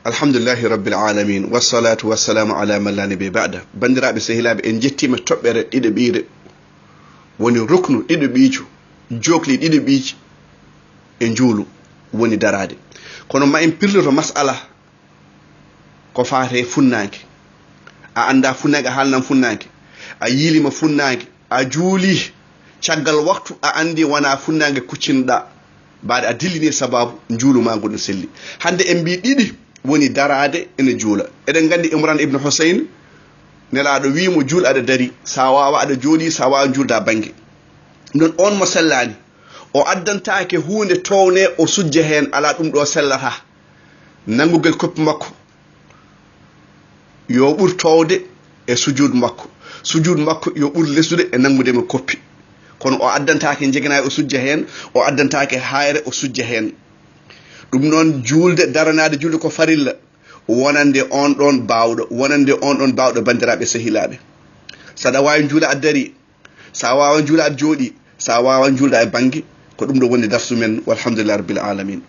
alhamdulillahi rabbil alamin wassalatu wassalamu ala man la nabiy ba'da. Bandiraɓe sehilaɓe, en jettima toɓɓere ɗiɗo ɓiire woni ruknu ɗiɗo ɓiijo, jokli ɗiɗo ɓiiji e njuulu woni darade. Kono ma en pirloto mas'ala ko faate funnanke. A anda funnanke, a haalnan funnanke, a yiilima funnanke, a juuli caggal waktu a andi wona funnanke kuccinoɗa baade a dillini sababu njuulu ma ngu selli. Hande en mbi ɗiɗi woni darade ene juula. Eɗen gandi Imran ibn Husayn nelaɗo wimo juul aɗa dari, sa wawa aɗa jooɗi, sa wawa julda bangue. Non on mo sellani o addantake hunde towne o sujja hen, ala ɗum ɗo sellata. Nangugel koppi makko yo ɓur towde e sujud makko, sujud makko yo ɓur lesdude e nangude mo koppi. Kono o addantake jeganayi o sujja hen, o addantake hayre o sujja hen. ɗum noon julde daranade julde ko farilla wonande on ɗon bawɗo, wonande on ɗon bawɗo bandiraɓe sehilaɓe. saɗa wawi juula a dari, sa wawa juula a jooɗi, sa wawa julda e banggue, ko ɗum ɗo woni darsu men. Walhamdulillah rabbil alamin.